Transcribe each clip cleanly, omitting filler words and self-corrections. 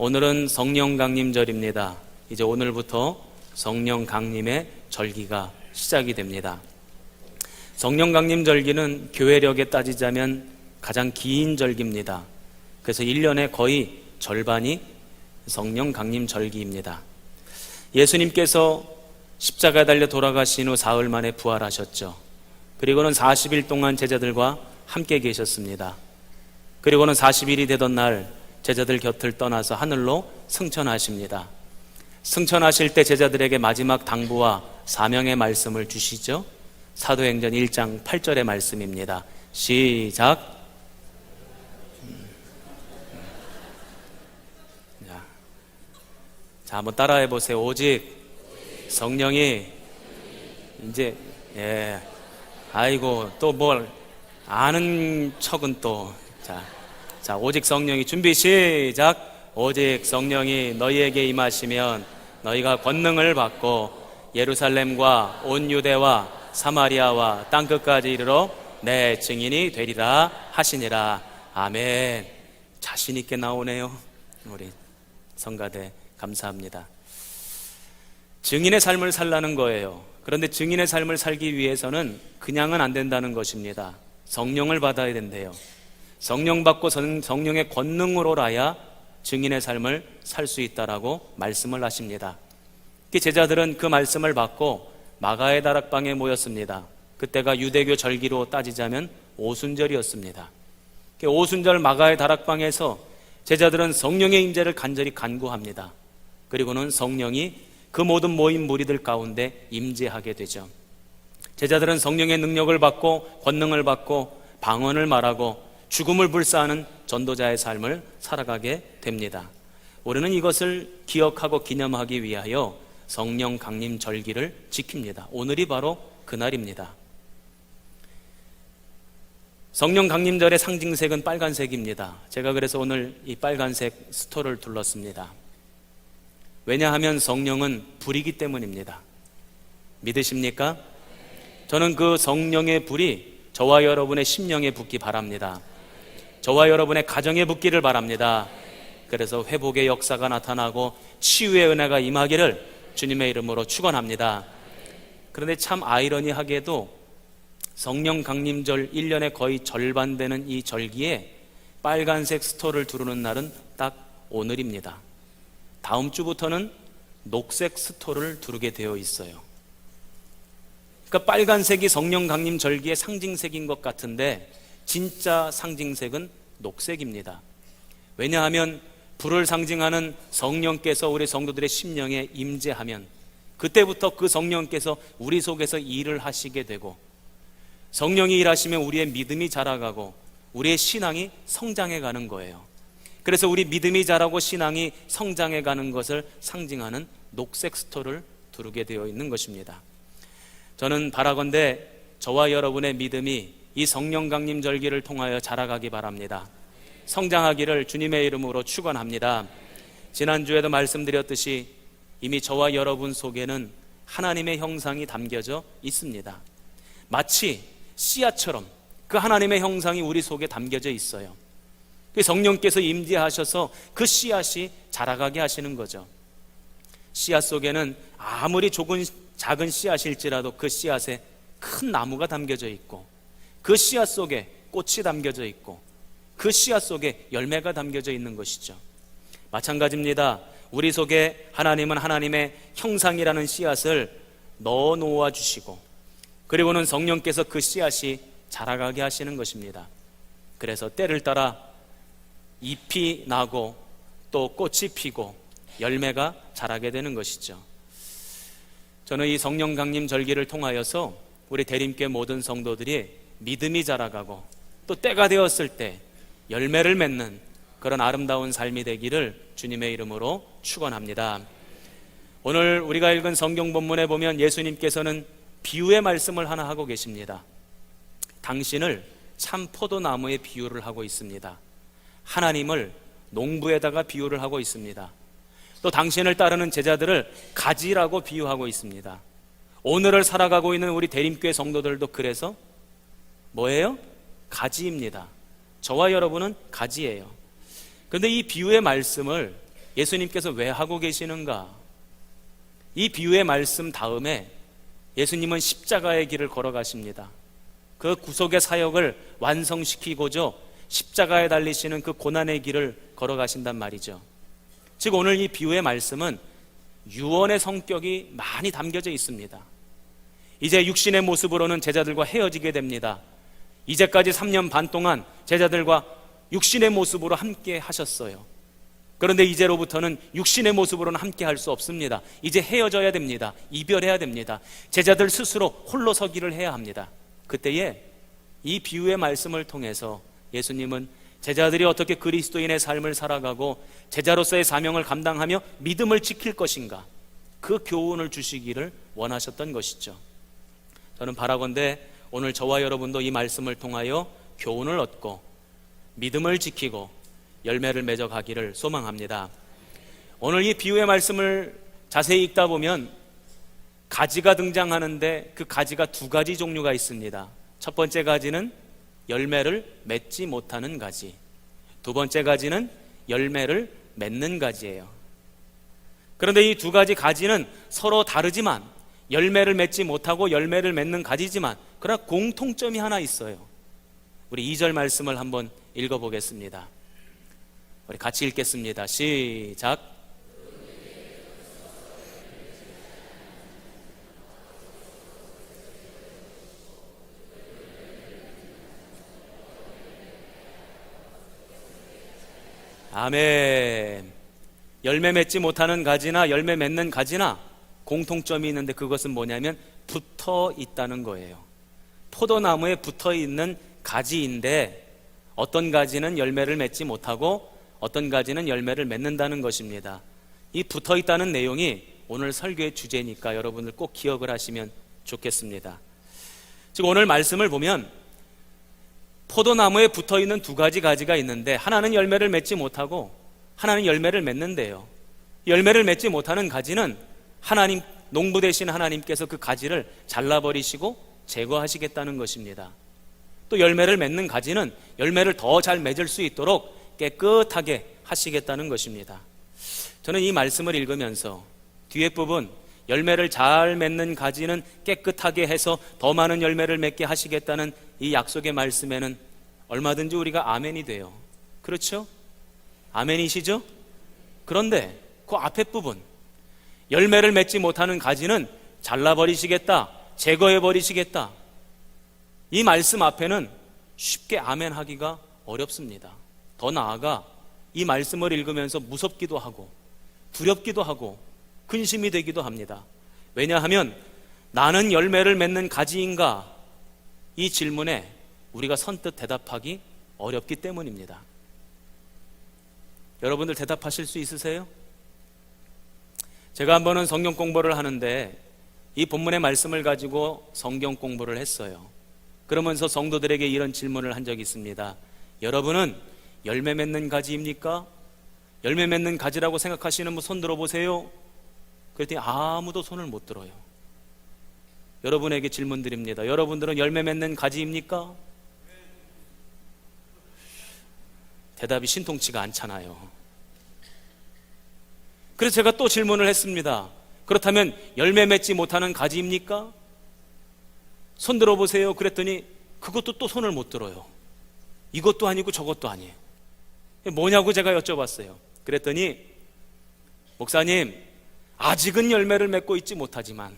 오늘은 성령 강림절입니다. 이제 오늘부터 성령 강림의 절기가 시작이 됩니다. 성령 강림 절기는 교회력에 따지자면 가장 긴 절기입니다. 그래서 1년에 거의 절반이 성령 강림 절기입니다. 예수님께서 십자가에 달려 돌아가신 후 사흘 만에 부활하셨죠. 그리고는 40일 동안 제자들과 함께 계셨습니다. 그리고는 40일이 되던 날 제자들 곁을 떠나서 하늘로 승천하십니다. 승천하실 때 제자들에게 마지막 당부와 사명의 말씀을 주시죠. 사도행전 1장 8절의 말씀입니다. 시작. 자, 한번 따라해 보세요. 오직 성령이 이제 아이고 또 뭘 아는 척은 또 자, 오직 성령이 준비 시작. 오직 성령이 너희에게 임하시면 너희가 권능을 받고 예루살렘과 온 유대와 사마리아와 땅끝까지 이르러 내 증인이 되리라 하시니라. 아멘. 자신 있게 나오네요. 우리 성가대 감사합니다. 증인의 삶을 살라는 거예요. 그런데 증인의 삶을 살기 위해서는 그냥은 안 된다는 것입니다. 성령을 받아야 된대요. 성령 받고 성령의 권능으로라야 증인의 삶을 살 수 있다라고 말씀을 하십니다. 제자들은 그 말씀을 받고 마가의 다락방에 모였습니다. 그때가 유대교 절기로 따지자면 오순절이었습니다. 오순절 마가의 다락방에서 제자들은 성령의 임재를 간절히 간구합니다. 그리고는 성령이 그 모든 모인 무리들 가운데 임재하게 되죠. 제자들은 성령의 능력을 받고 권능을 받고 방언을 말하고 죽음을 불사하는 전도자의 삶을 살아가게 됩니다. 우리는 이것을 기억하고 기념하기 위하여 성령 강림 절기를 지킵니다. 오늘이 바로 그날입니다. 성령 강림절의 상징색은 빨간색입니다. 제가 그래서 오늘 이 빨간색 스토를 둘렀습니다. 왜냐하면 성령은 불이기 때문입니다. 믿으십니까? 저는 그 성령의 불이 저와 여러분의 심령에 붙기 바랍니다. 저와 여러분의 가정에 붙기를 바랍니다. 그래서 회복의 역사가 나타나고 치유의 은혜가 임하기를 주님의 이름으로 축원합니다. 그런데 참 아이러니하게도 성령 강림절 1년에 거의 절반 되는 이 절기에 빨간색 스토를 두르는 날은 딱 오늘입니다. 다음 주부터는 녹색 스토를 두르게 되어 있어요. 그러니까 빨간색이 성령 강림 절기의 상징색인 것 같은데 진짜 상징색은 녹색입니다. 왜냐하면 불을 상징하는 성령께서 우리 성도들의 심령에 임재하면 그때부터 그 성령께서 우리 속에서 일을 하시게 되고 성령이 일하시면 우리의 믿음이 자라가고 우리의 신앙이 성장해 가는 거예요. 그래서 우리 믿음이 자라고 신앙이 성장해 가는 것을 상징하는 녹색 스토를 두르게 되어 있는 것입니다. 저는 바라건대 저와 여러분의 믿음이 이 성령 강림 절기를 통하여 자라가기 바랍니다. 성장하기를 주님의 이름으로 축원합니다. 지난주에도 말씀드렸듯이 이미 저와 여러분 속에는 하나님의 형상이 담겨져 있습니다. 마치 씨앗처럼 그 하나님의 형상이 우리 속에 담겨져 있어요. 성령께서 임재하셔서 그 씨앗이 자라가게 하시는 거죠. 씨앗 속에는 아무리 작은 씨앗일지라도 그 씨앗에 큰 나무가 담겨져 있고 그 씨앗 속에 꽃이 담겨져 있고 그 씨앗 속에 열매가 담겨져 있는 것이죠. 마찬가지입니다. 우리 속에 하나님은 하나님의 형상이라는 씨앗을 넣어 놓아 주시고 그리고는 성령께서 그 씨앗이 자라가게 하시는 것입니다. 그래서 때를 따라 잎이 나고 또 꽃이 피고 열매가 자라게 되는 것이죠. 저는 이 성령 강림 절기를 통하여서 우리 대림교회 모든 성도들이 믿음이 자라가고 또 때가 되었을 때 열매를 맺는 그런 아름다운 삶이 되기를 주님의 이름으로 축원합니다. 오늘 우리가 읽은 성경 본문에 보면 예수님께서는 비유의 말씀을 하나 하고 계십니다. 당신을 참 포도나무에 비유를 하고 있습니다. 하나님을 농부에다가 비유를 하고 있습니다. 또 당신을 따르는 제자들을 가지라고 비유하고 있습니다. 오늘을 살아가고 있는 우리 대림교회 성도들도 그래서 뭐예요? 가지입니다. 저와 여러분은 가지예요. 그런데 이 비유의 말씀을 예수님께서 왜 하고 계시는가? 이 비유의 말씀 다음에 예수님은 십자가의 길을 걸어가십니다. 그 구속의 사역을 완성시키고자 십자가에 달리시는 그 고난의 길을 걸어가신단 말이죠. 즉 오늘 이 비유의 말씀은 유언의 성격이 많이 담겨져 있습니다. 이제 육신의 모습으로는 제자들과 헤어지게 됩니다. 이제까지 3년 반 동안 제자들과 육신의 모습으로 함께 하셨어요. 그런데 이제로부터는 육신의 모습으로는 함께 할 수 없습니다. 이제 헤어져야 됩니다. 이별해야 됩니다. 제자들 스스로 홀로 서기를 해야 합니다. 그때에 이 비유의 말씀을 통해서 예수님은 제자들이 어떻게 그리스도인의 삶을 살아가고 제자로서의 사명을 감당하며 믿음을 지킬 것인가, 그 교훈을 주시기를 원하셨던 것이죠. 저는 바라건대 오늘 저와 여러분도 이 말씀을 통하여 교훈을 얻고 믿음을 지키고 열매를 맺어 가기를 소망합니다. 오늘 이 비유의 말씀을 자세히 읽다 보면 가지가 등장하는데 그 가지가 두 가지 종류가 있습니다. 첫 번째 가지는 열매를 맺지 못하는 가지, 두 번째 가지는 열매를 맺는 가지예요. 그런데 이 두 가지 가지는 서로 다르지만, 열매를 맺지 못하고 열매를 맺는 가지지만 그러나 공통점이 하나 있어요. 우리 2절 말씀을 한번 읽어보겠습니다. 우리 같이 읽겠습니다. 시작. 아멘. 열매 맺지 못하는 가지나 열매 맺는 가지나 공통점이 있는데 그것은 뭐냐면 붙어 있다는 거예요. 포도나무에 붙어 있는 가지인데 어떤 가지는 열매를 맺지 못하고 어떤 가지는 열매를 맺는다는 것입니다. 이 붙어 있다는 내용이 오늘 설교의 주제니까 여러분들 꼭 기억을 하시면 좋겠습니다. 즉 오늘 말씀을 보면 포도나무에 붙어 있는 두 가지 가지가 있는데 하나는 열매를 맺지 못하고 하나는 열매를 맺는데요. 열매를 맺지 못하는 가지는 하나님, 농부 되신 하나님께서 그 가지를 잘라버리시고 제거하시겠다는 것입니다. 또 열매를 맺는 가지는 열매를 더 잘 맺을 수 있도록 깨끗하게 하시겠다는 것입니다. 저는 이 말씀을 읽으면서 뒤에 부분, 열매를 잘 맺는 가지는 깨끗하게 해서 더 많은 열매를 맺게 하시겠다는 이 약속의 말씀에는 얼마든지 우리가 아멘이 돼요. 그렇죠? 아멘이시죠? 그런데 그 앞에 부분, 열매를 맺지 못하는 가지는 잘라버리시겠다, 제거해버리시겠다, 이 말씀 앞에는 쉽게 아멘하기가 어렵습니다. 더 나아가 이 말씀을 읽으면서 무섭기도 하고 두렵기도 하고 근심이 되기도 합니다. 왜냐하면 나는 열매를 맺는 가지인가? 이 질문에 우리가 선뜻 대답하기 어렵기 때문입니다. 여러분들 대답하실 수 있으세요? 제가 한 번은 성경 공부를 하는데 이 본문의 말씀을 가지고 성경 공부를 했어요. 그러면서 성도들에게 이런 질문을 한 적이 있습니다. 여러분은 열매 맺는 가지입니까? 열매 맺는 가지라고 생각하시는 분 손 들어보세요. 그랬더니 아무도 손을 못 들어요. 여러분에게 질문 드립니다. 여러분들은 열매 맺는 가지입니까? 대답이 신통치가 않잖아요. 그래서 제가 또 질문을 했습니다. 그렇다면 열매 맺지 못하는 가지입니까? 손 들어보세요. 그랬더니 그것도 또 손을 못 들어요. 이것도 아니고 저것도 아니에요. 뭐냐고 제가 여쭤봤어요. 그랬더니 목사님, 아직은 열매를 맺고 있지 못하지만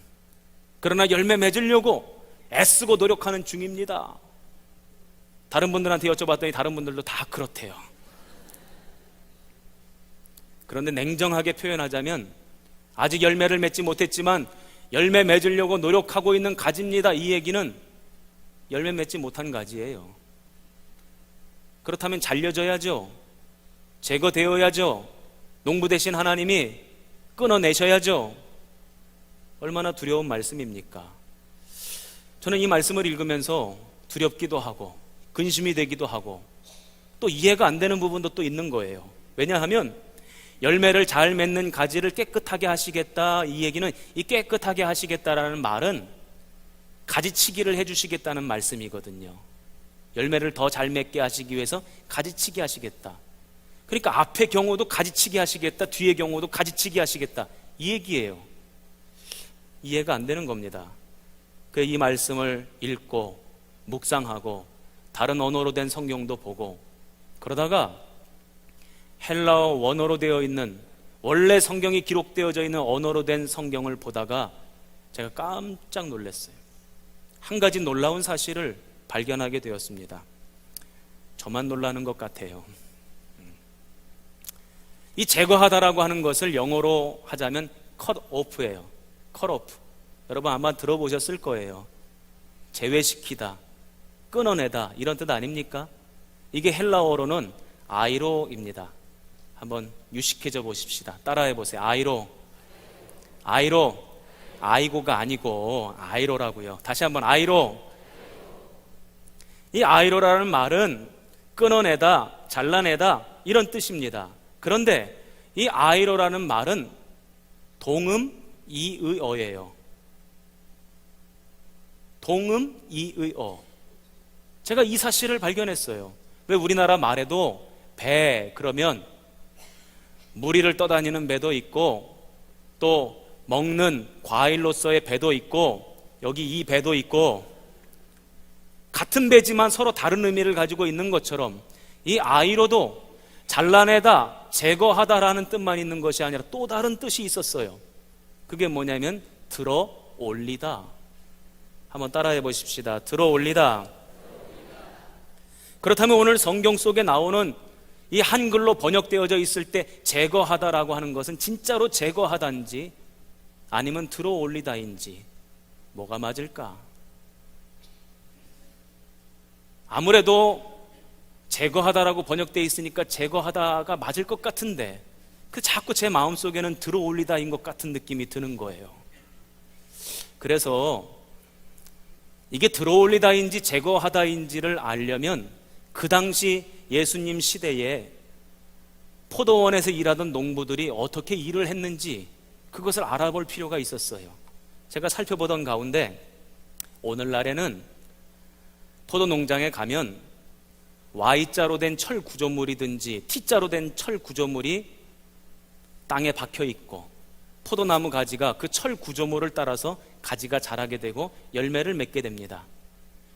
그러나 열매 맺으려고 애쓰고 노력하는 중입니다. 다른 분들한테 여쭤봤더니 다른 분들도 다 그렇대요. 그런데 냉정하게 표현하자면 아직 열매를 맺지 못했지만 열매 맺으려고 노력하고 있는 가지입니다. 이 얘기는 열매 맺지 못한 가지예요. 그렇다면 잘려져야죠. 제거되어야죠. 농부 되신 하나님이 끊어내셔야죠. 얼마나 두려운 말씀입니까? 저는 이 말씀을 읽으면서 두렵기도 하고 근심이 되기도 하고 또 이해가 안 되는 부분도 또 있는 거예요. 왜냐하면 열매를 잘 맺는 가지를 깨끗하게 하시겠다, 이 얘기는 이 깨끗하게 하시겠다라는 말은 가지치기를 그러니까 앞의 경우도 가지치기 하시겠다, 뒤의 경우도 가지치기 하시겠다, 이 얘기예요. 이해가 안 되는 겁니다. 그래서 이 말씀을 읽고 묵상하고 다른 언어로 된 성경도 보고 그러다가 헬라어 원어로 되어 있는, 원래 성경이 기록되어져 있는 언어로 된 성경을 보다가 제가 깜짝 놀랐어요. 한 가지 놀라운 사실을 발견하게 되었습니다. 저만 놀라는 것 같아요. 이 제거하다라고 하는 것을 영어로 하자면 cut off예요. cut off. 여러분 아마 들어보셨을 거예요. 제외시키다, 끊어내다, 이런 뜻 아닙니까? 이게 헬라어로는 아이로입니다. 한번 유식해져 보십시다. 따라해 보세요. 아이로. 아이고가 아니고 아이로라고요. 다시 한번 아이로. 이 아이로라는 말은 끊어내다, 잘라내다, 이런 뜻입니다. 그런데 이 아이로라는 말은 동음 이의어예요. 동음 이의어. 제가 이 사실을 발견했어요. 왜 우리나라 말에도 배 그러면 무리를 떠다니는 배도 있고 또 먹는 과일로서의 배도 있고 여기 이 배도 있고 같은 배지만 서로 다른 의미를 가지고 있는 것처럼 이 아이로도 잘라내다, 제거하다라는 뜻만 있는 것이 아니라 또 다른 뜻이 있었어요. 그게 뭐냐면 들어 올리다. 한번 따라해 보십시다. 들어 올리다. 그렇다면 오늘 성경 속에 나오는 이 한글로 번역되어져 있을 때 제거하다라고 하는 것은 진짜로 제거하다인지 아니면 들어 올리다인지 뭐가 맞을까? 아무래도 제거하다라고 번역되어 있으니까 제거하다가 맞을 것 같은데 자꾸 제 마음속에는 들어 올리다인 것 같은 느낌이 드는 거예요. 그래서 이게 들어 올리다인지 제거하다인지를 알려면 그 당시 예수님 시대에 포도원에서 일하던 농부들이 어떻게 일을 했는지 그것을 알아볼 필요가 있었어요. 제가 살펴보던 가운데 오늘날에는 포도 농장에 가면 Y자로 된 철 구조물이든지 T자로 된 철 구조물이 땅에 박혀 있고 포도나무 가지가 그 철 구조물을 따라서 가지가 자라게 되고 열매를 맺게 됩니다.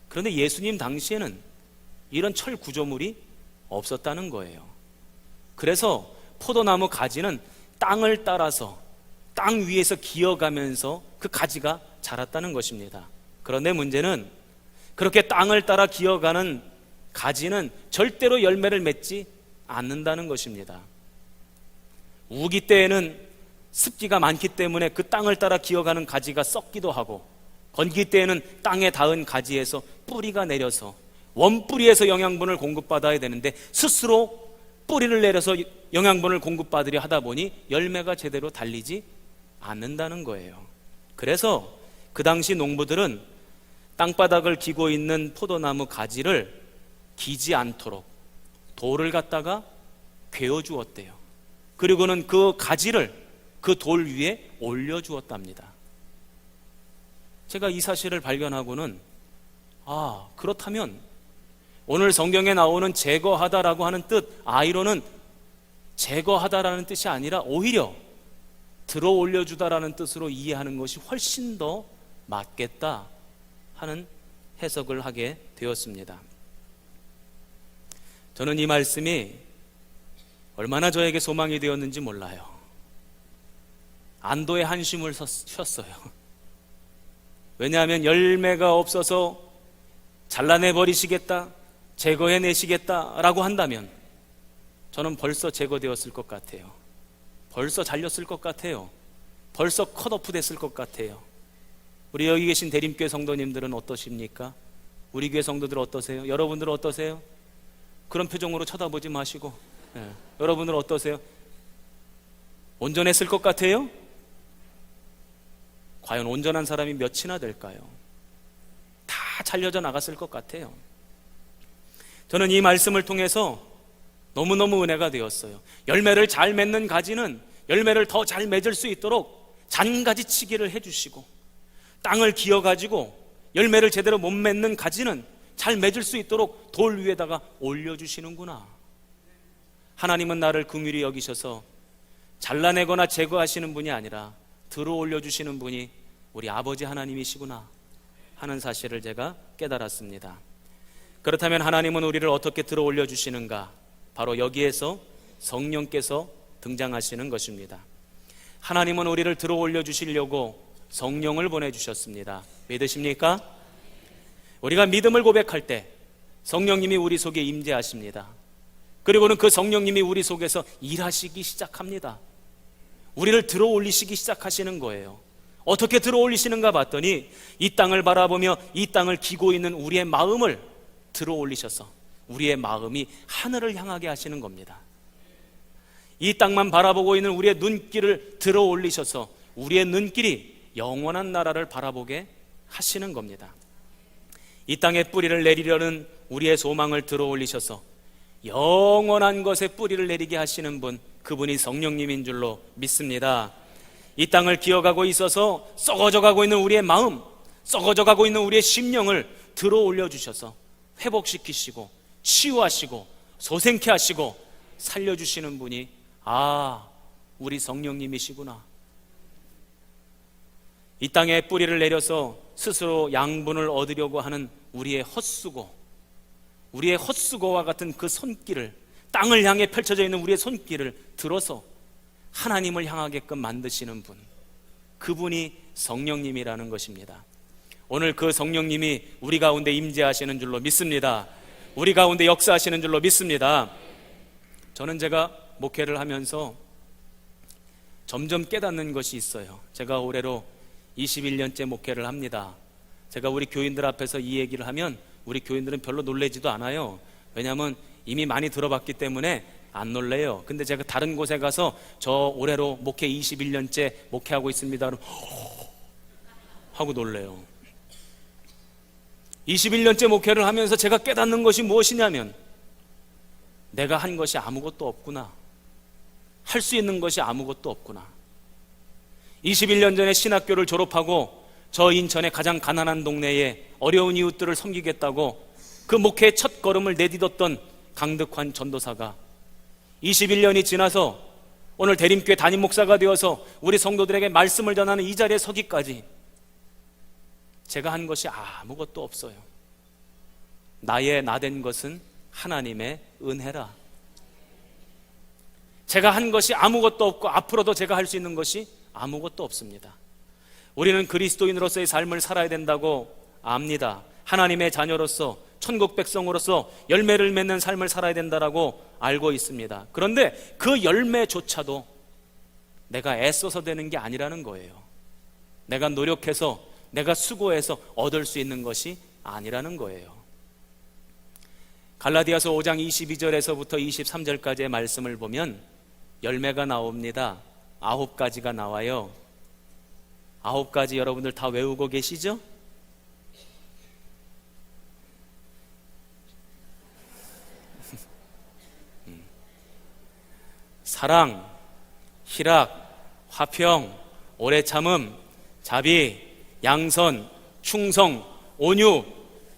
그런데 예수님 당시에는 이런 철 구조물이 없었다는 거예요. 그래서 포도나무 가지는 땅을 따라서 땅 위에서 기어가면서 그 가지가 자랐다는 것입니다. 그런데 문제는 그렇게 땅을 따라 기어가는 가지는 절대로 열매를 맺지 않는다는 것입니다. 우기 때에는 습기가 많기 때문에 그 땅을 따라 기어가는 가지가 썩기도 하고 건기 때에는 땅에 닿은 가지에서 뿌리가 내려서 원뿌리에서 영양분을 공급받아야 되는데 스스로 뿌리를 내려서 영양분을 공급받으려 하다 보니 열매가 제대로 달리지 않는다는 거예요. 그래서 그 당시 농부들은 땅바닥을 기고 있는 포도나무 가지를 기지 않도록 돌을 갖다가 괴어 주었대요. 그리고는 그 가지를 그 돌 위에 올려 주었답니다. 제가 이 사실을 발견하고는 그렇다면 오늘 성경에 나오는 제거하다라고 하는 뜻, 아이로는 제거하다라는 뜻이 아니라 오히려 들어 올려주다라는 뜻으로 이해하는 것이 훨씬 더 맞겠다 하는 해석을 하게 되었습니다. 저는 이 말씀이 얼마나 저에게 소망이 되었는지 몰라요. 안도의 한숨을 쉬었어요. 왜냐하면 열매가 없어서 잘라내버리시겠다, 제거해내시겠다라고 한다면 저는 벌써 제거되었을 것 같아요. 벌써 잘렸을 것 같아요. 벌써 컷오프 됐을 것 같아요. 우리 여기 계신 대림교회 성도님들은 어떠십니까? 우리 교회 성도들 어떠세요? 여러분들은 어떠세요? 그런 표정으로 쳐다보지 마시고 여러분들은 어떠세요? 온전했을 것 같아요? 과연 온전한 사람이 몇이나 될까요? 다 잘려져 나갔을 것 같아요. 저는 이 말씀을 통해서 너무너무 은혜가 되었어요. 열매를 잘 맺는 가지는 열매를 더 잘 맺을 수 있도록 잔가지치기를 해주시고, 땅을 기어가지고 열매를 제대로 못 맺는 가지는 잘 맺을 수 있도록 돌 위에다가 올려주시는구나. 하나님은 나를 긍휼히 여기셔서 잘라내거나 제거하시는 분이 아니라 들어 올려주시는 분이 우리 아버지 하나님이시구나 하는 사실을 제가 깨달았습니다. 그렇다면 하나님은 우리를 어떻게 들어 올려주시는가? 바로 여기에서 성령께서 등장하시는 것입니다. 하나님은 우리를 들어 올려주시려고 성령을 보내주셨습니다. 믿으십니까? 우리가 믿음을 고백할 때 성령님이 우리 속에 임재하십니다. 그리고는 그 성령님이 우리 속에서 일하시기 시작합니다. 우리를 들어 올리시기 시작하시는 거예요. 어떻게 들어 올리시는가 봤더니 이 땅을 바라보며 이 땅을 기고 있는 우리의 마음을 들어 올리셔서 우리의 마음이 하늘을 향하게 하시는 겁니다. 이 땅만 바라보고 있는 우리의 눈길을 들어 올리셔서 우리의 눈길이 영원한 나라를 바라보게 하시는 겁니다. 이 땅에 뿌리를 내리려는 우리의 소망을 들어 올리셔서 영원한 것에 뿌리를 내리게 하시는 분, 그분이 성령님인 줄로 믿습니다. 이 땅을 기어가고 있어서 썩어져 가고 있는 우리의 마음, 썩어져 가고 있는 우리의 심령을 들어 올려주셔서 회복시키시고 치유하시고 소생케 하시고 살려주시는 분이 우리 성령님이시구나. 이 땅에 뿌리를 내려서 스스로 양분을 얻으려고 하는 우리의 헛수고와 같은 그 손길을, 땅을 향해 펼쳐져 있는 우리의 손길을 들어서 하나님을 향하게끔 만드시는 분, 그분이 성령님이라는 것입니다. 오늘 그 성령님이 우리 가운데 임재하시는 줄로 믿습니다. 우리 가운데 역사하시는 줄로 믿습니다. 저는 제가 목회를 하면서 점점 깨닫는 것이 있어요. 제가 올해로 21년째 목회를 합니다. 제가 우리 교인들 앞에서 이 얘기를 하면 우리 교인들은 별로 놀라지도 않아요. 왜냐하면 이미 많이 들어봤기 때문에 안 놀래요. 근데 제가 다른 곳에 가서 저 올해로 목회 21년째 목회하고 있습니다 하고 놀래요. 21년째 목회를 하면서 제가 깨닫는 것이 무엇이냐면 내가 한 것이 아무것도 없구나, 할 수 있는 것이 아무것도 없구나. 21년 전에 신학교를 졸업하고 저 인천의 가장 가난한 동네에 어려운 이웃들을 섬기겠다고 그 목회의 첫 걸음을 내딛었던 강득환 전도사가 21년이 지나서 오늘 대림교회 담임 목사가 되어서 우리 성도들에게 말씀을 전하는 이 자리에 서기까지 제가 한 것이 아무것도 없어요. 나의 나된 것은 하나님의 은혜라. 제가 한 것이 아무것도 없고 앞으로도 제가 할 수 있는 것이 아무것도 없습니다. 우리는 그리스도인으로서의 삶을 살아야 된다고 압니다. 하나님의 자녀로서, 천국 백성으로서 열매를 맺는 삶을 살아야 된다고 알고 있습니다. 그런데 그 열매조차도 내가 애써서 되는 게 아니라는 거예요. 내가 노력해서, 내가 수고해서 얻을 수 있는 것이 아니라는 거예요. 갈라디아서 5장 22절에서부터 23절까지의 말씀을 보면 열매가 나옵니다. 9가지가 나와요. 9가지 여러분들 다 외우고 계시죠? 사랑, 희락, 화평, 오래 참음, 자비, 양선, 충성, 온유,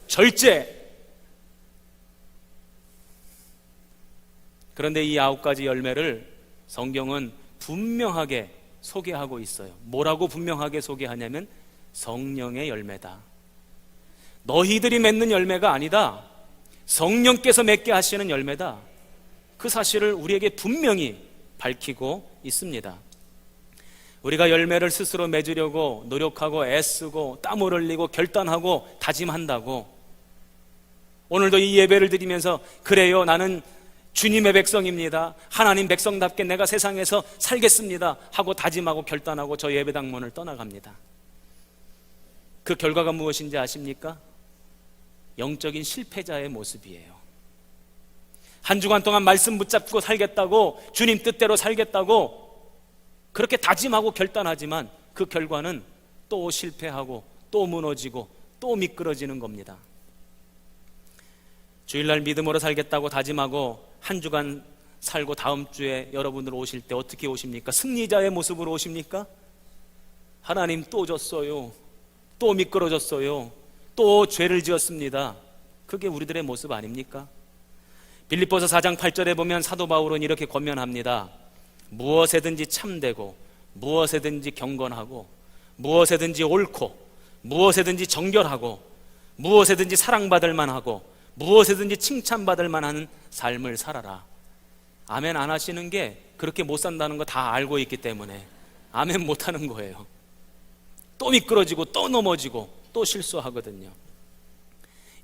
절제. 그런데 이 9가지 열매를 성경은 분명하게 소개하고 있어요. 뭐라고 분명하게 소개하냐면 성령의 열매다. 너희들이 맺는 열매가 아니다. 성령께서 맺게 하시는 열매다. 그 사실을 우리에게 분명히 밝히고 있습니다. 우리가 열매를 스스로 맺으려고 노력하고 애쓰고 땀을 흘리고 결단하고 다짐한다고 오늘도 이 예배를 드리면서 그래요, 나는 주님의 백성입니다, 하나님 백성답게 내가 세상에서 살겠습니다 하고 다짐하고 결단하고 저 예배당 문을 떠나갑니다. 그 결과가 무엇인지 아십니까? 영적인 실패자의 모습이에요. 한 주간 동안 말씀 붙잡고 살겠다고, 주님 뜻대로 살겠다고 그렇게 다짐하고 결단하지만 그 결과는 또 실패하고 또 무너지고 또 미끄러지는 겁니다. 주일날 믿음으로 살겠다고 다짐하고 한 주간 살고 다음 주에 여러분들 오실 때 어떻게 오십니까? 승리자의 모습으로 오십니까? 하나님 또 졌어요, 또 미끄러졌어요, 또 죄를 지었습니다. 그게 우리들의 모습 아닙니까? 빌립보서 4장 8절에 보면 사도 바울은 이렇게 권면합니다. 무엇에든지 참되고 무엇에든지 경건하고 무엇에든지 옳고 무엇에든지 정결하고 무엇에든지 사랑받을 만하고 무엇에든지 칭찬받을 만한 삶을 살아라. 아멘 안 하시는 게 그렇게 못 산다는 거 다 알고 있기 때문에 아멘 못 하는 거예요. 또 미끄러지고 또 넘어지고 또 실수하거든요.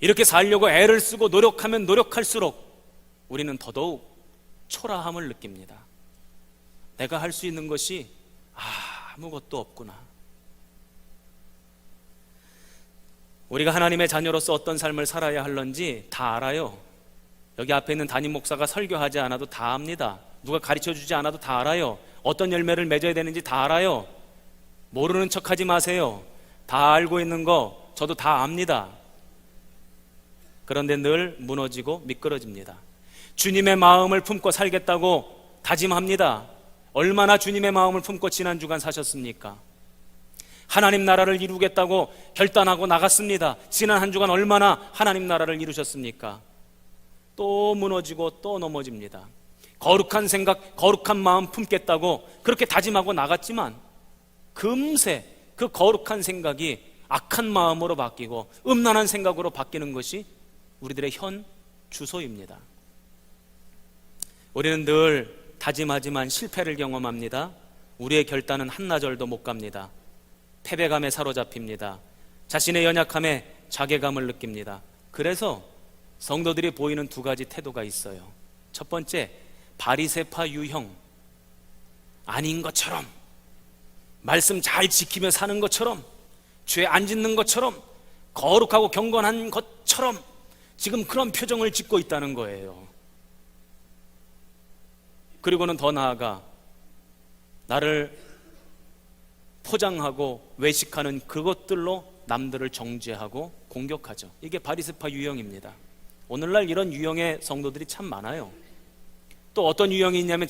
이렇게 살려고 애를 쓰고 노력하면 노력할수록 우리는 더더욱 초라함을 느낍니다. 내가 할 수 있는 것이 아무것도 없구나. 우리가 하나님의 자녀로서 어떤 삶을 살아야 할런지 다 알아요. 여기 앞에 있는 담임 목사가 설교하지 않아도 다 압니다. 누가 가르쳐주지 않아도 다 알아요. 어떤 열매를 맺어야 되는지 다 알아요. 모르는 척하지 마세요. 다 알고 있는 거 저도 다 압니다. 그런데 늘 무너지고 미끄러집니다. 주님의 마음을 품고 살겠다고 다짐합니다. 얼마나 주님의 마음을 품고 지난 주간 사셨습니까? 하나님 나라를 이루겠다고 결단하고 나갔습니다. 지난 한 주간 얼마나 하나님 나라를 이루셨습니까? 또 무너지고 또 넘어집니다. 거룩한 생각, 거룩한 마음 품겠다고 그렇게 다짐하고 나갔지만 금세 그 거룩한 생각이 악한 마음으로 바뀌고 음란한 생각으로 바뀌는 것이 우리들의 현 주소입니다. 우리는 늘 다짐하지만 실패를 경험합니다. 우리의 결단은 한나절도 못 갑니다. 패배감에 사로잡힙니다. 자신의 연약함에 자괴감을 느낍니다. 그래서 성도들이 보이는 두 가지 태도가 있어요. 첫 번째, 바리새파 유형. 아닌 것처럼, 말씀 잘 지키며 사는 것처럼, 죄 안 짓는 것처럼, 거룩하고 경건한 것처럼 지금 그런 표정을 짓고 있다는 거예요. 그리고는 더 나아가 나를 포장하고 외식하는 그것들로 남들을 정죄하고 공격하죠. 이게 바리새파 유형입니다. 오늘날 이런 유형의 성도들이 참 많아요. 또 어떤 유형이 있냐면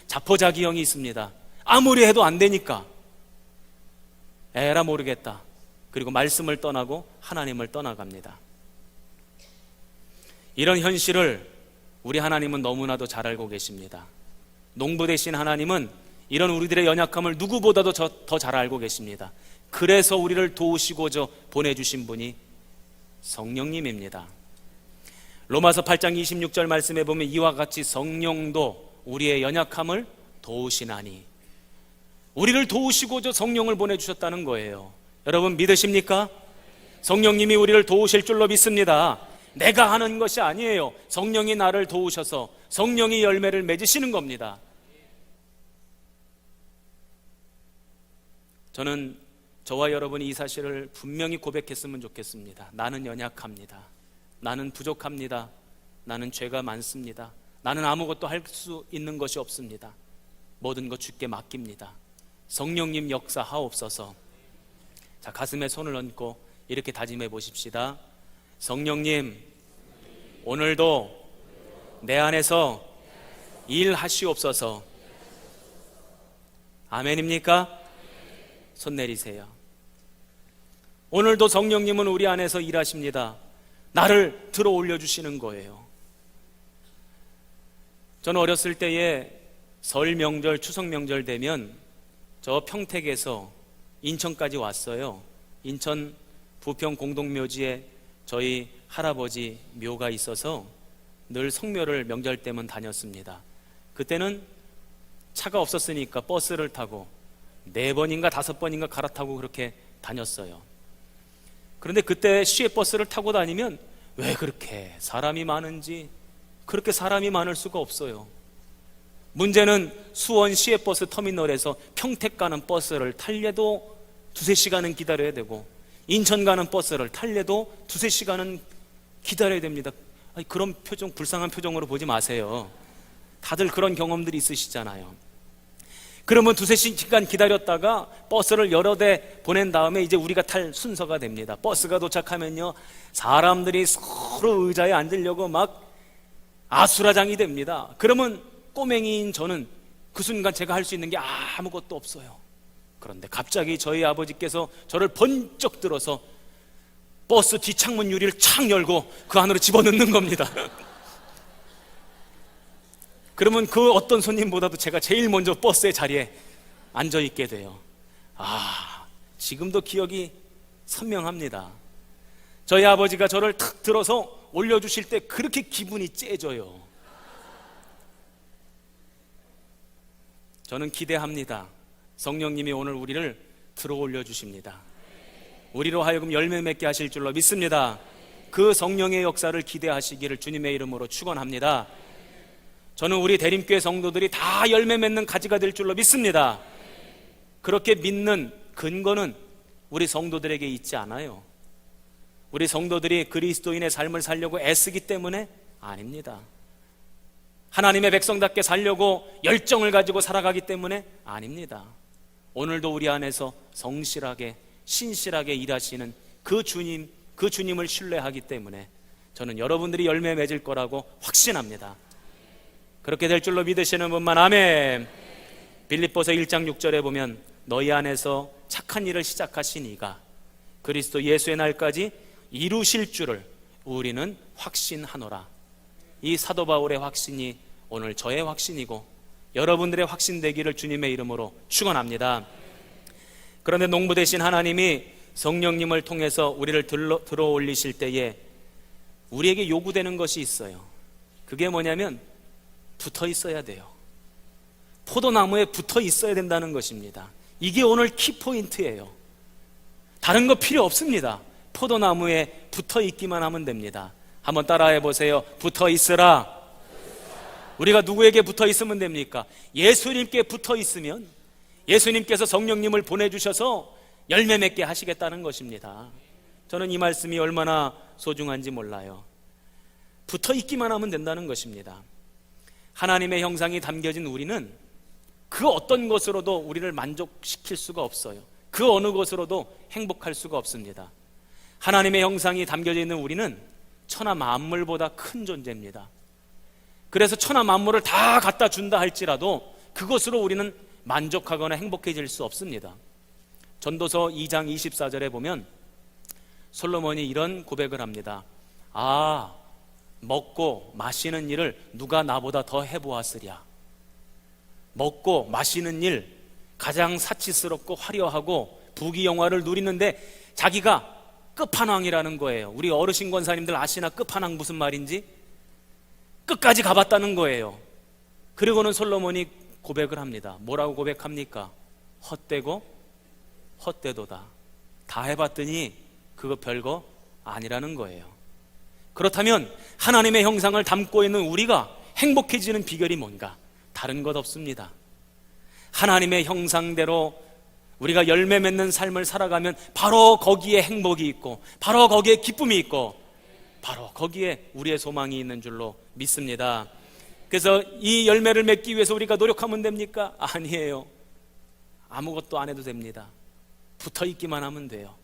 자포자기형이 있습니다. 아무리 해도 안 되니까 에라 모르겠다. 그리고 말씀을 떠나고 하나님을 떠나갑니다. 이런 현실을 우리 하나님은 너무나도 잘 알고 계십니다. 농부 되신 하나님은 이런 우리들의 연약함을 누구보다도 더 잘 알고 계십니다. 그래서 우리를 도우시고자 보내주신 분이 성령님입니다. 로마서 8장 26절 말씀에 보면 이와 같이 성령도 우리의 연약함을 도우시나니, 우리를 도우시고자 성령을 보내주셨다는 거예요. 여러분 믿으십니까? 성령님이 우리를 도우실 줄로 믿습니다. 내가 하는 것이 아니에요. 성령이 나를 도우셔서 성령이 열매를 맺으시는 겁니다. 저는 저와 여러분이 이 사실을 분명히 고백했으면 좋겠습니다. 나는 연약합니다. 나는 부족합니다. 나는 죄가 많습니다. 나는 아무것도 할 수 있는 것이 없습니다. 모든 것 주께 맡깁니다. 성령님 역사하옵소서. 자, 가슴에 손을 얹고 이렇게 다짐해 보십시다. 성령님, 오늘도 내 안에서 일하시옵소서. 아멘입니까? 손 내리세요. 오늘도 성령님은 우리 안에서 일하십니다. 나를 들어 올려주시는 거예요. 저는 어렸을 때에 설 명절, 추석 명절 되면 저 평택에서 인천까지 왔어요. 인천 부평 공동묘지에 저희 할아버지 묘가 있어서 늘 성묘를 명절 때면 다녔습니다. 그때는 차가 없었으니까 버스를 타고 4번인가 5번인가 갈아타고 그렇게 다녔어요. 그런데 그때 시외버스를 타고 다니면 왜 그렇게 사람이 많은지, 그렇게 사람이 많을 수가 없어요. 문제는 수원 시외버스 터미널에서 평택 가는 버스를 탈래도 2-3시간은 기다려야 되고, 인천 가는 버스를 탈래도 2-3시간은 기다려야 됩니다. 아니, 그런 표정, 불쌍한 표정으로 보지 마세요. 다들 그런 경험들이 있으시잖아요. 그러면 2-3시간 기다렸다가 버스를 여러 대 보낸 다음에 이제 우리가 탈 순서가 됩니다. 버스가 도착하면요, 사람들이 서로 의자에 앉으려고 막 아수라장이 됩니다. 그러면 꼬맹이인 저는 그 순간 제가 할 수 있는 게 아무것도 없어요. 그런데 갑자기 저희 아버지께서 저를 번쩍 들어서 버스 뒷창문 유리를 착 열고 그 안으로 집어넣는 겁니다. 그러면 그 어떤 손님보다도 제가 제일 먼저 버스의 자리에 앉아 있게 돼요. 지금도 기억이 선명합니다. 저희 아버지가 저를 탁 들어서 올려주실 때 그렇게 기분이 째져요. 저는 기대합니다. 성령님이 오늘 우리를 들어 올려주십니다. 우리로 하여금 열매 맺게 하실 줄로 믿습니다. 그 성령의 역사를 기대하시기를 주님의 이름으로 축원합니다. 저는 우리 대림교회 성도들이 다 열매 맺는 가지가 될 줄로 믿습니다. 그렇게 믿는 근거는 우리 성도들에게 있지 않아요. 우리 성도들이 그리스도인의 삶을 살려고 애쓰기 때문에 아닙니다. 하나님의 백성답게 살려고 열정을 가지고 살아가기 때문에 아닙니다. 오늘도 우리 안에서 성실하게 신실하게 일하시는 그 주님을 신뢰하기 때문에 저는 여러분들이 열매 맺을 거라고 확신합니다. 그렇게 될 줄로 믿으시는 분만 아멘. 빌립보서 1장 6절에 보면 너희 안에서 착한 일을 시작하신 이가 그리스도 예수의 날까지 이루실 줄을 우리는 확신하노라. 이 사도 바울의 확신이 오늘 저의 확신이고 여러분들의 확신 되기를 주님의 이름으로 축원합니다. 그런데 농부 되신 하나님이 성령님을 통해서 우리를 들어 올리실 때에 우리에게 요구되는 것이 있어요. 그게 뭐냐면 붙어 있어야 돼요. 포도나무에 붙어 있어야 된다는 것입니다. 이게 오늘 키포인트예요. 다른 거 필요 없습니다. 포도나무에 붙어 있기만 하면 됩니다. 한번 따라해 보세요. 붙어 있으라. 우리가 누구에게 붙어 있으면 됩니까? 예수님께 붙어 있으면 예수님께서 성령님을 보내주셔서 열매 맺게 하시겠다는 것입니다. 저는 이 말씀이 얼마나 소중한지 몰라요. 붙어 있기만 하면 된다는 것입니다. 하나님의 형상이 담겨진 우리는 그 어떤 것으로도 우리를 만족시킬 수가 없어요. 그 어느 것으로도 행복할 수가 없습니다. 하나님의 형상이 담겨져 있는 우리는 천하 만물보다 큰 존재입니다. 그래서 천하 만물을 다 갖다 준다 할지라도 그것으로 우리는 만족하거나 행복해질 수 없습니다. 전도서 2장 24절에 보면 솔로몬이 이런 고백을 합니다. 먹고 마시는 일을 누가 나보다 더 해보았으랴. 먹고 마시는 일, 가장 사치스럽고 화려하고 부귀영화를 누리는데 자기가 끝판왕이라는 거예요. 우리 어르신 권사님들 아시나 끝판왕 무슨 말인지? 끝까지 가봤다는 거예요. 그리고는 솔로몬이 고백을 합니다. 뭐라고 고백합니까? 헛되고 헛되도다. 다 해봤더니 그거 별거 아니라는 거예요. 그렇다면 하나님의 형상을 담고 있는 우리가 행복해지는 비결이 뭔가? 다른 것 없습니다. 하나님의 형상대로 우리가 열매 맺는 삶을 살아가면 바로 거기에 행복이 있고 바로 거기에 기쁨이 있고 바로 거기에 우리의 소망이 있는 줄로 믿습니다. 그래서 이 열매를 맺기 위해서 우리가 노력하면 됩니까? 아니에요. 아무것도 안 해도 됩니다. 붙어 있기만 하면 돼요.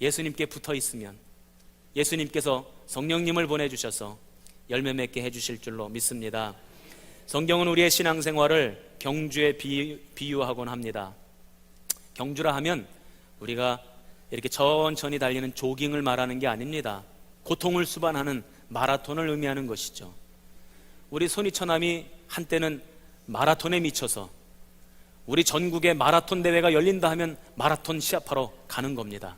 예수님께 붙어 있으면 예수님께서 성령님을 보내주셔서 열매 맺게 해주실 줄로 믿습니다. 성경은 우리의 신앙생활을 경주에 비유하곤 합니다. 경주라 하면 우리가 이렇게 천천히 달리는 조깅을 말하는 게 아닙니다. 고통을 수반하는 마라톤을 의미하는 것이죠. 우리 손이처남이 한때는 마라톤에 미쳐서 우리 전국에 마라톤 대회가 열린다 하면 마라톤 시합하러 가는 겁니다.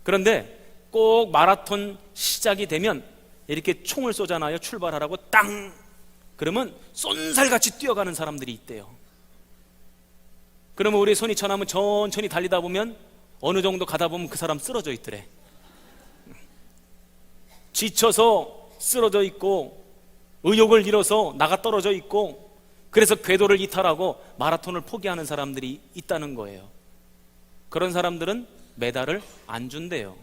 그런데 꼭 마라톤 시작이 되면 이렇게 총을 쏘잖아요. 출발하라고 땅! 그러면 쏜살같이 뛰어가는 사람들이 있대요. 그러면 우리 손이처남은 천천히 달리다 보면 어느 정도 가다 보면 그 사람 쓰러져 있더래. 지쳐서 쓰러져 있고 의욕을 잃어서 나가 떨어져 있고 그래서 궤도를 이탈하고 마라톤을 포기하는 사람들이 있다는 거예요. 그런 사람들은 메달을 안 준대요.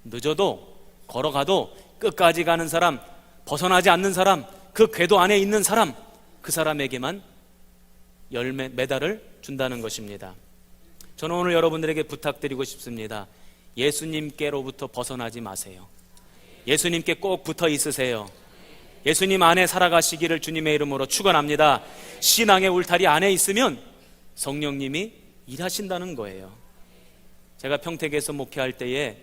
늦어도 걸어가도 끝까지 가는 사람, 벗어나지 않는 사람, 그 궤도 안에 있는 사람, 그 사람에게만 메달을 준다는 것입니다. 저는 오늘 여러분들에게 부탁드리고 싶습니다. 예수님께로부터 벗어나지 마세요. 예수님께 꼭 붙어 있으세요. 예수님 안에 살아가시기를 주님의 이름으로 축원합니다. 신앙의 울타리 안에 있으면 성령님이 일하신다는 거예요. 제가 평택에서 목회할 때에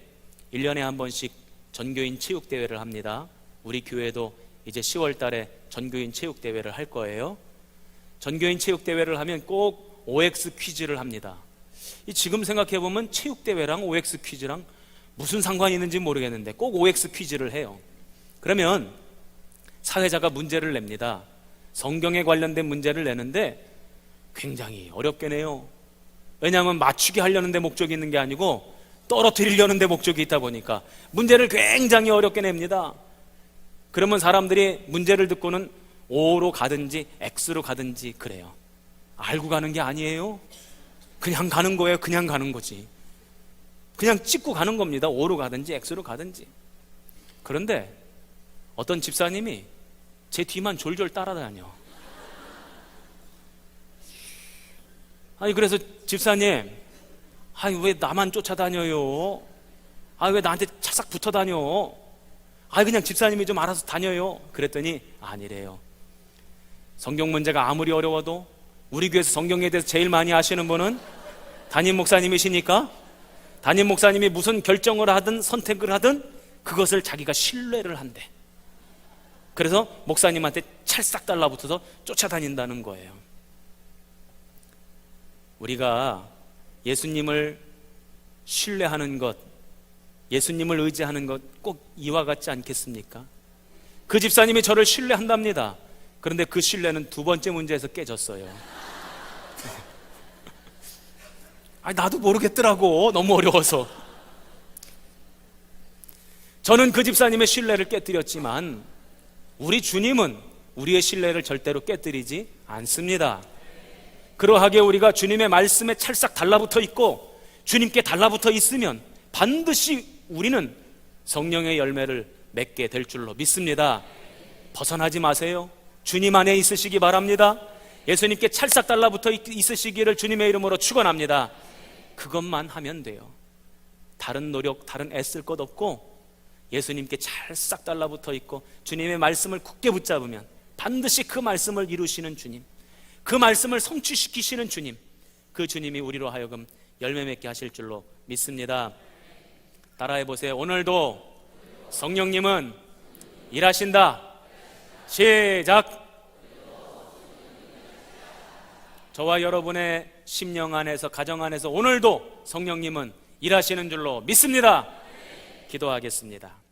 1년에 한 번씩 전교인 체육대회를 합니다. 우리 교회도 이제 10월 달에 전교인 체육대회를 할 거예요. 전교인 체육대회를 하면 꼭 OX 퀴즈를 합니다. 지금 생각해보면 체육대회랑 OX 퀴즈랑 무슨 상관이 있는지 모르겠는데 꼭 OX 퀴즈를 해요. 그러면 사회자가 문제를 냅니다. 성경에 관련된 문제를 내는데 굉장히 어렵게 내요. 왜냐하면 맞추게 하려는 데 목적이 있는 게 아니고 떨어뜨리려는 데 목적이 있다 보니까 문제를 굉장히 어렵게 냅니다. 그러면 사람들이 문제를 듣고는 O로 가든지 X로 가든지 그래요. 알고 가는 게 아니에요. 그냥 가는 거예요. 그냥 가는 거지. 그냥 찍고 가는 겁니다. O로 가든지 X로 가든지. 그런데 어떤 집사님이 제 뒤만 졸졸 따라다녀. 아니 그래서 집사님, 아니 왜 나만 쫓아다녀요? 아 왜 나한테 차싹 붙어 다녀? 아 그냥 집사님이 좀 알아서 다녀요. 그랬더니 아니래요. 성경 문제가 아무리 어려워도 우리 교회에서 성경에 대해서 제일 많이 아시는 분은 담임 목사님이시니까 담임 목사님이 무슨 결정을 하든 선택을 하든 그것을 자기가 신뢰를 한대. 그래서 목사님한테 찰싹 달라붙어서 쫓아다닌다는 거예요. 우리가 예수님을 신뢰하는 것, 예수님을 의지하는 것 꼭 이와 같지 않겠습니까? 그 집사님이 저를 신뢰한답니다. 그런데 그 신뢰는 두 번째 문제에서 깨졌어요. 아니 나도 모르겠더라고. 너무 어려워서. 저는 그 집사님의 신뢰를 깨뜨렸지만 우리 주님은 우리의 신뢰를 절대로 깨뜨리지 않습니다. 그러하게 우리가 주님의 말씀에 찰싹 달라붙어 있고 주님께 달라붙어 있으면 반드시 우리는 성령의 열매를 맺게 될 줄로 믿습니다. 벗어나지 마세요. 주님 안에 있으시기 바랍니다. 예수님께 찰싹 달라붙어 있으시기를 주님의 이름으로 축원합니다. 그것만 하면 돼요. 다른 노력, 다른 애쓸 것 없고 예수님께 찰싹 달라붙어 있고 주님의 말씀을 굳게 붙잡으면 반드시 그 말씀을 이루시는 주님, 그 말씀을 성취시키시는 주님, 그 주님이 우리로 하여금 열매 맺게 하실 줄로 믿습니다. 따라해 보세요. 오늘도 성령님은 일하신다. 시작. 저와 여러분의 심령 안에서, 가정 안에서 오늘도 성령님은 일하시는 줄로 믿습니다. 기도하겠습니다.